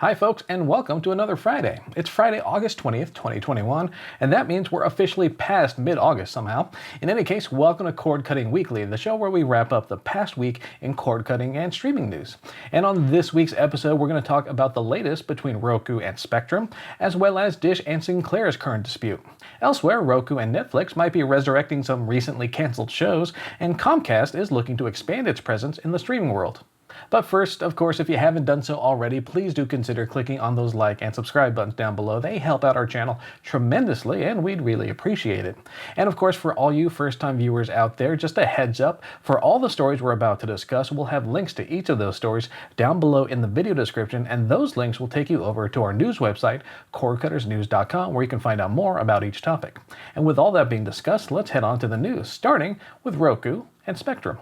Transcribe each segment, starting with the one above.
Hi folks, and welcome to another Friday. It's Friday, August 20th, 2021, and that means we're officially past mid-August somehow. In any case, welcome to Cord Cutting Weekly, the show where we wrap up the past week in cord cutting and streaming news. And on this week's episode, we're going to talk about the latest between Roku and Spectrum, as well as Dish and Sinclair's current dispute. Elsewhere, Roku and Netflix might be resurrecting some recently canceled shows, and Comcast is looking to expand its presence in the streaming world. But first, of course, if you haven't done so already, please do consider clicking on those like and subscribe buttons down below. They help out our channel tremendously, and we'd really appreciate it. And of course, for all you first-time viewers out there, just a heads up, for all the stories we're about to discuss, we'll have links to each of those stories down below in the video description, and those links will take you over to our news website, cordcuttersnews.com, where you can find out more about each topic. And with all that being discussed, let's head on to the news, starting with Roku and Spectrum.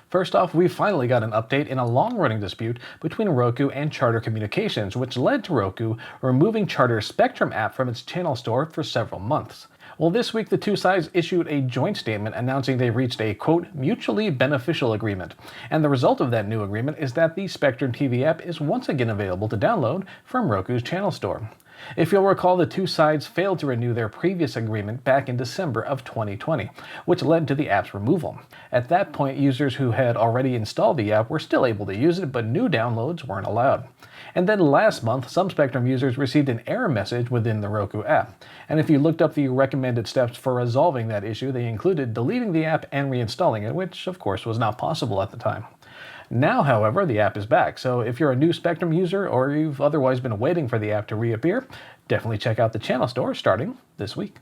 First off, we finally got an update in a long-running dispute between Roku and Charter Communications, which led to Roku removing Charter's Spectrum app from its channel store for several months. Well, this week the two sides issued a joint statement announcing they reached a, quote, mutually beneficial agreement. And the result of that new agreement is that the Spectrum TV app is once again available to download from Roku's channel store. If you'll recall, the two sides failed to renew their previous agreement back in December of 2020, which led to the app's removal. At that point, users who had already installed the app were still able to use it, but new downloads weren't allowed. And then last month, some Spectrum users received an error message within the Roku app. And if you looked up the recommended steps for resolving that issue, they included deleting the app and reinstalling it, which of course was not possible at the time. Now, however, the app is back, so if you're a new Spectrum user or you've otherwise been waiting for the app to reappear, definitely check out the channel store starting this week.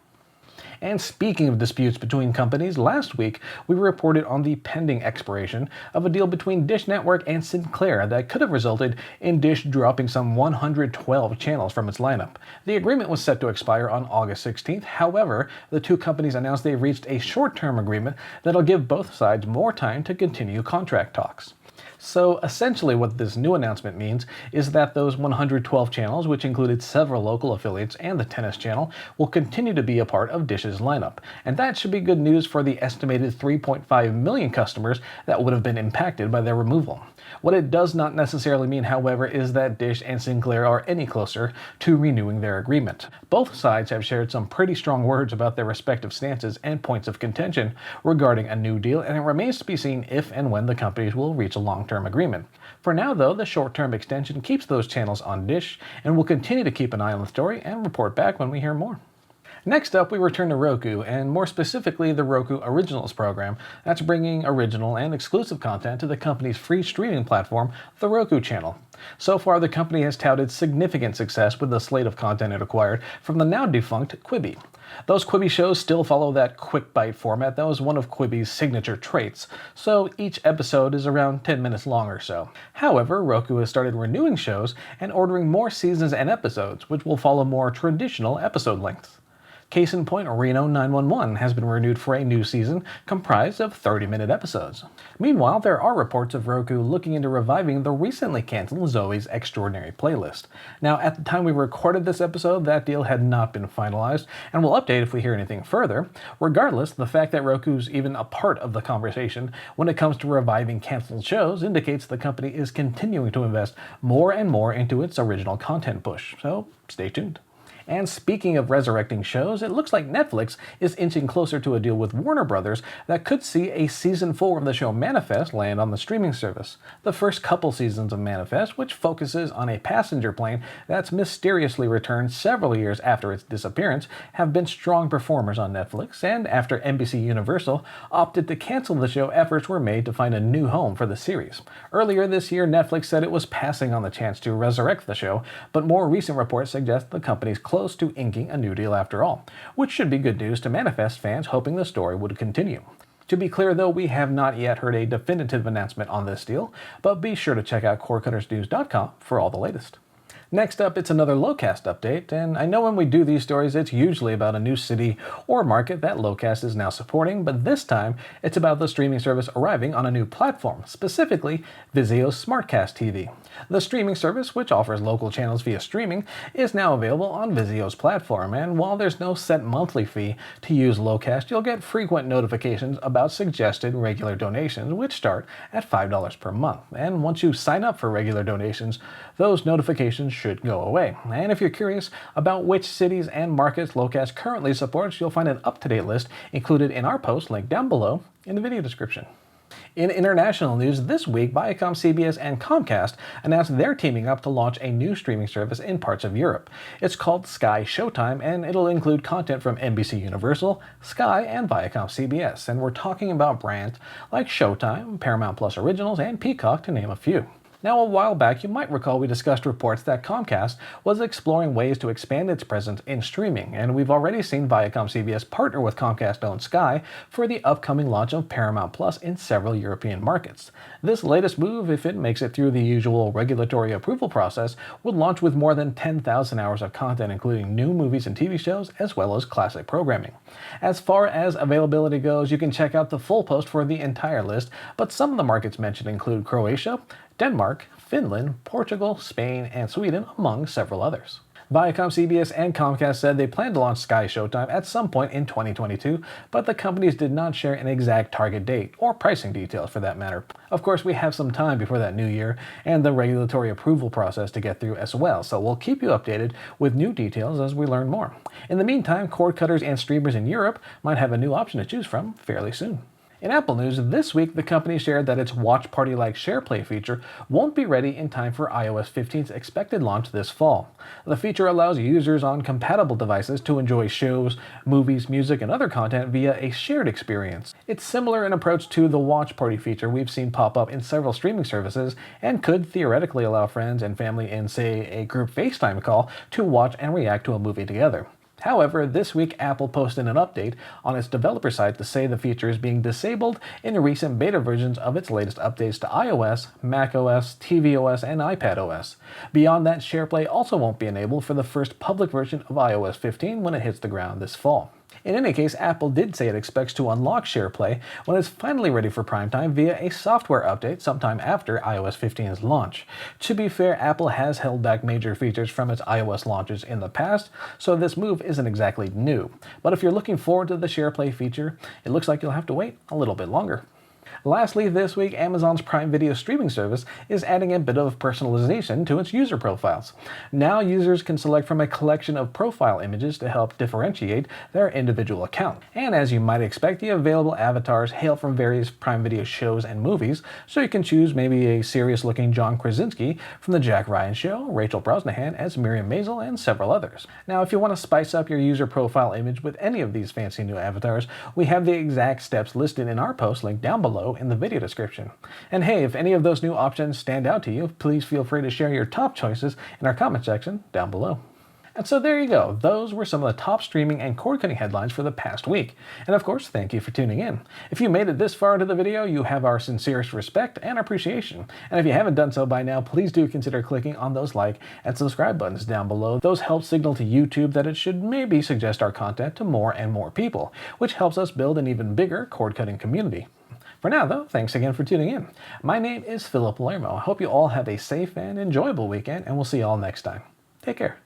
And speaking of disputes between companies, last week we reported on the pending expiration of a deal between Dish Network and Sinclair that could have resulted in Dish dropping some 112 channels from its lineup. The agreement was set to expire on August 16th. However, the two companies announced they've reached a short-term agreement that'll give both sides more time to continue contract talks. So essentially what this new announcement means is that those 112 channels, which included several local affiliates and the tennis channel, will continue to be a part of Dish's lineup. And that should be good news for the estimated 3.5 million customers that would have been impacted by their removal. What it does not necessarily mean, however, is that Dish and Sinclair are any closer to renewing their agreement. Both sides have shared some pretty strong words about their respective stances and points of contention regarding a new deal, and it remains to be seen if and when the companies will reach a long-term agreement. For now, though, the short-term extension keeps those channels on Dish, and we'll continue to keep an eye on the story and report back when we hear more. Next up, we return to Roku, and more specifically the Roku Originals program that's bringing original and exclusive content to the company's free streaming platform, the Roku Channel. So far, the company has touted significant success with the slate of content it acquired from the now-defunct Quibi. Those Quibi shows still follow that quick bite format that was one of Quibi's signature traits, so each episode is around 10 minutes long or so. However, Roku has started renewing shows and ordering more seasons and episodes, which will follow more traditional episode lengths. Case in point, Reno 911 has been renewed for a new season comprised of 30-minute episodes. Meanwhile, there are reports of Roku looking into reviving the recently canceled Zoe's Extraordinary Playlist. Now, at the time we recorded this episode, that deal had not been finalized, and we'll update if we hear anything further. Regardless, the fact that Roku's even a part of the conversation when it comes to reviving canceled shows indicates the company is continuing to invest more and more into its original content push, so stay tuned. And speaking of resurrecting shows, it looks like Netflix is inching closer to a deal with Warner Brothers that could see a season 4 of the show Manifest land on the streaming service. The first couple seasons of Manifest, which focuses on a passenger plane that's mysteriously returned several years after its disappearance, have been strong performers on Netflix, and after NBC Universal opted to cancel the show, efforts were made to find a new home for the series. Earlier this year, Netflix said it was passing on the chance to resurrect the show, but more recent reports suggest the company's close to inking a new deal after all, which should be good news to Manifest fans hoping the story would continue. To be clear though, we have not yet heard a definitive announcement on this deal, but be sure to check out cordcuttersnews.com for all the latest. Next up, it's another Locast update, and I know when we do these stories, it's usually about a new city or market that Locast is now supporting, but this time, it's about the streaming service arriving on a new platform, specifically Vizio's SmartCast TV. The streaming service, which offers local channels via streaming, is now available on Vizio's platform, and while there's no set monthly fee to use Locast, you'll get frequent notifications about suggested regular donations, which start at $5 per month. And once you sign up for regular donations, those notifications should go away. And if you're curious about which cities and markets Locast currently supports, you'll find an up-to-date list included in our post linked down below in the video description. In international news this week, ViacomCBS and Comcast announced they're teaming up to launch a new streaming service in parts of Europe. It's called Sky Showtime, and it'll include content from NBC Universal, Sky, and ViacomCBS. And we're talking about brands like Showtime, Paramount Plus Originals, and Peacock, to name a few. Now, a while back, you might recall we discussed reports that Comcast was exploring ways to expand its presence in streaming, and we've already seen ViacomCBS partner with Comcast-owned Sky for the upcoming launch of Paramount Plus in several European markets. This latest move, if it makes it through the usual regulatory approval process, would launch with more than 10,000 hours of content, including new movies and TV shows, as well as classic programming. As far as availability goes, you can check out the full post for the entire list, but some of the markets mentioned include Croatia, Denmark, Finland, Portugal, Spain, and Sweden, among several others. ViacomCBS and Comcast said they plan to launch Sky Showtime at some point in 2022, but the companies did not share an exact target date, or pricing details for that matter. Of course, we have some time before that new year, and the regulatory approval process to get through as well, so we'll keep you updated with new details as we learn more. In the meantime, cord cutters and streamers in Europe might have a new option to choose from fairly soon. In Apple news, this week the company shared that its Watch Party-like SharePlay feature won't be ready in time for iOS 15's expected launch this fall. The feature allows users on compatible devices to enjoy shows, movies, music, and other content via a shared experience. It's similar in approach to the Watch Party feature we've seen pop up in several streaming services and could theoretically allow friends and family in, say, a group FaceTime call to watch and react to a movie together. However, this week Apple posted an update on its developer site to say the feature is being disabled in recent beta versions of its latest updates to iOS, macOS, tvOS, and iPadOS. Beyond that, SharePlay also won't be enabled for the first public version of iOS 15 when it hits the ground this fall. In any case, Apple did say it expects to unlock SharePlay when it's finally ready for prime time via a software update sometime after iOS 15's launch. To be fair, Apple has held back major features from its iOS launches in the past, so this move isn't exactly new. But if you're looking forward to the SharePlay feature, it looks like you'll have to wait a little bit longer. Lastly, this week, Amazon's Prime Video streaming service is adding a bit of personalization to its user profiles. Now users can select from a collection of profile images to help differentiate their individual account. And as you might expect, the available avatars hail from various Prime Video shows and movies, so you can choose maybe a serious-looking John Krasinski from The Jack Ryan Show, Rachel Brosnahan as Miriam Maisel, and several others. Now, if you want to spice up your user profile image with any of these fancy new avatars, we have the exact steps listed in our post linked down below in the video description. And hey, if any of those new options stand out to you, please feel free to share your top choices in our comment section down below. And so there you go. Those were some of the top streaming and cord-cutting headlines for the past week. And of course, thank you for tuning in. If you made it this far into the video, you have our sincerest respect and appreciation. And if you haven't done so by now, please do consider clicking on those like and subscribe buttons down below. Those help signal to YouTube that it should maybe suggest our content to more and more people, which helps us build an even bigger cord-cutting community. For now, though, thanks again for tuning in. My name is Philip Palermo. I hope you all have a safe and enjoyable weekend, and we'll see you all next time. Take care.